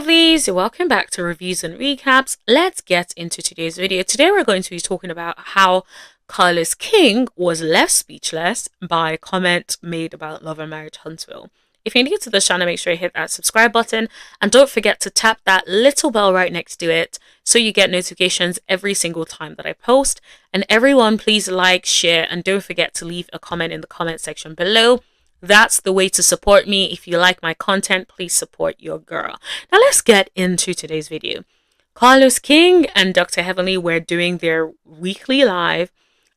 lovelies, welcome back to reviews and recaps. Let's get into today's video. Today we're going to be talking about how Carlos King was left speechless by a comment made about Love and Marriage Huntsville. If you're new to this channel, make sure you hit that subscribe button and don't forget to tap that little bell right next to it so you get notifications every single time that I post. And everyone, please like, share, and don't forget to leave a comment in the comment section below. That's the way to support me. If you like my content, please support your girl. Now let's get into today's video. Carlos King and Dr. Heavenly were doing their weekly live,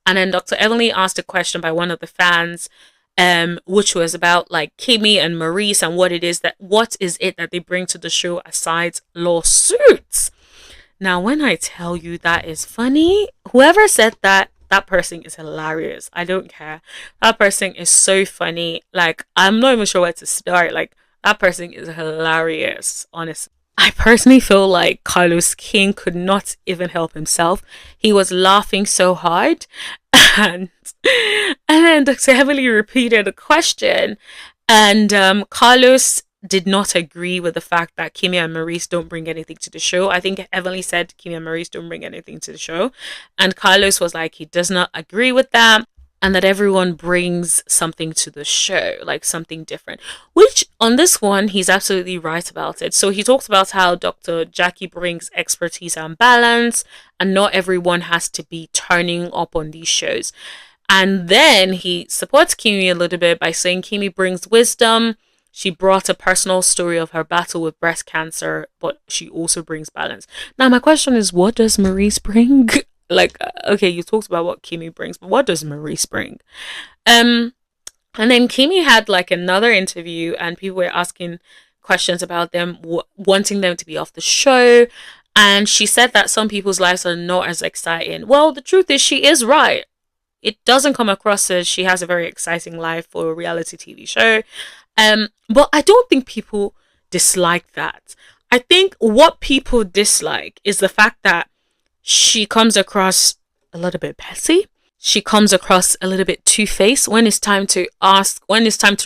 and then Dr. Heavenly asked a question by one of the fans, which was about like Kimmy and Maurice and what is it that they bring to the show aside lawsuits. Now, when I tell you that is funny, whoever said that person is hilarious. I don't care. That person is so funny. Like, I'm not even sure where to start. Like, that person is hilarious, honestly. I personally feel like Carlos King could not even help himself. He was laughing so hard. And then Dr. Heavily repeated the question. And Carlos did not agree with the fact that Kimmy and Maurice don't bring anything to the show. I think Emily said Kimmy and Maurice don't bring anything to the show. And Carlos was like, he does not agree with that. And that everyone brings something to the show, like something different. Which, on this one, he's absolutely right about it. So he talks about how Dr. Jackie brings expertise and balance. And not everyone has to be turning up on these shows. And then he supports Kimmy a little bit by saying Kimmy brings wisdom. She brought a personal story of her battle with breast cancer, but she also brings balance. Now, my question is, what does Maurice bring? Like, okay, you talked about what Kimmy brings, but what does Maurice bring? And then Kimmy had like another interview and people were asking questions about them, wanting them to be off the show. And she said that some people's lives are not as exciting. Well, the truth is she is right. It doesn't come across as she has a very exciting life for a reality TV show. But I don't think people dislike that. I think what people dislike is the fact that she comes across a little bit messy. She comes across a little bit two-faced when it's time to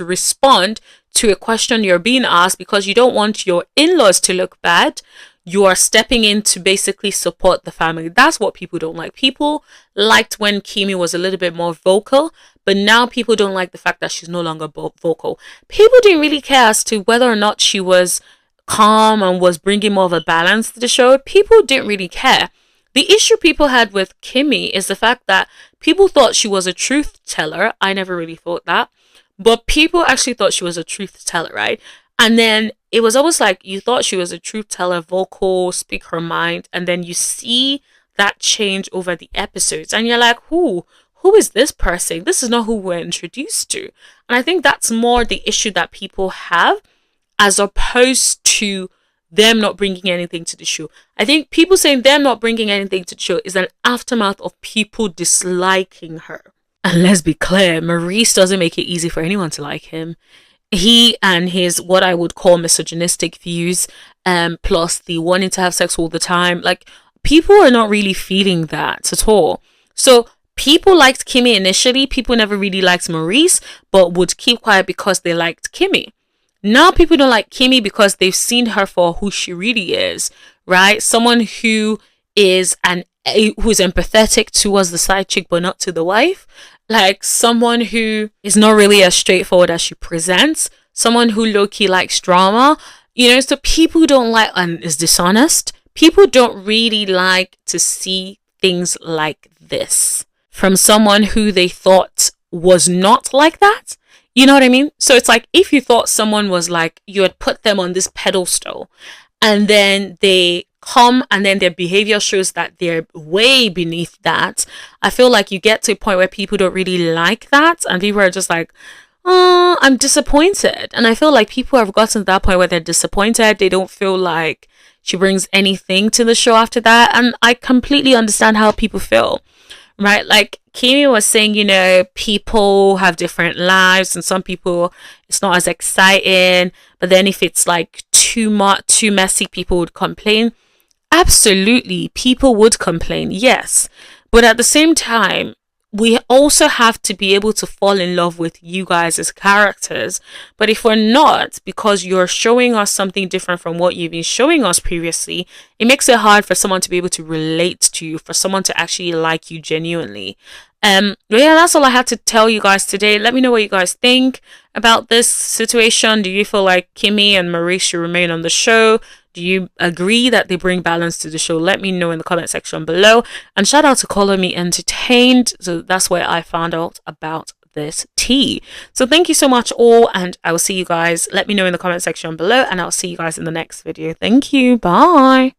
respond to a question you're being asked because you don't want your in-laws to look bad. You are stepping in to basically support the family. That's what people don't like. People liked when Kimmy was a little bit more vocal, but now people don't like the fact that she's no longer vocal. People didn't really care as to whether or not she was calm and was bringing more of a balance to the show. People didn't really care. The issue people had with Kimmy is the fact that people thought she was a truth teller. I never really thought that, but people actually thought she was a truth teller, right? And then it was almost like you thought she was a truth teller, vocal, speak her mind. And then you see that change over the episodes. And you're like, who is this person? This is not who we're introduced to. And I think that's more the issue that people have as opposed to them not bringing anything to the show. I think people saying them not bringing anything to the show is an aftermath of people disliking her. And let's be clear, Maurice doesn't make it easy for anyone to like him. He and his what I would call misogynistic views, plus the wanting to have sex all the time, like people are not really feeling that at all. So people liked Kimmy initially. People never really liked Maurice, but would keep quiet because they liked Kimmy. Now people don't like Kimmy because they've seen her for who she really is, right? Someone who is who's empathetic towards the side chick, but not to the wife. Like someone who is not really as straightforward as she presents. Someone who low-key likes drama. You know, so people don't like and is dishonest. People don't really like to see things like this from someone who they thought was not like that. You know what I mean? So it's like if you thought someone was like, you had put them on this pedestal and then they come and then their behavior shows that they're way beneath that. I feel like you get to a point where people don't really like that and people are just like, oh, I'm disappointed. And I feel like people have gotten to that point where they're disappointed. They don't feel like she brings anything to the show after that. And I completely understand how people feel, right? Like Kimmy was saying, you know, people have different lives and some people it's not as exciting. But then if it's like too messy, people would complain. Absolutely, people would complain, yes. But at the same time, we also have to be able to fall in love with you guys as characters. But if we're not, because you're showing us something different from what you've been showing us previously, it makes it hard for someone to be able to relate to you, for someone to actually like you genuinely. But yeah, that's all I had to tell you guys today. Let me know what you guys think about this situation. Do you feel like Kimmy and Maurice should remain on the show? Do you agree that they bring balance to the show? Let me know in the comment section below. And shout out to Color Me Entertained. So that's where I found out about this tea. So thank you so much all, and I will see you guys. Let me know in the comment section below, and I'll see you guys in the next video. Thank you. Bye.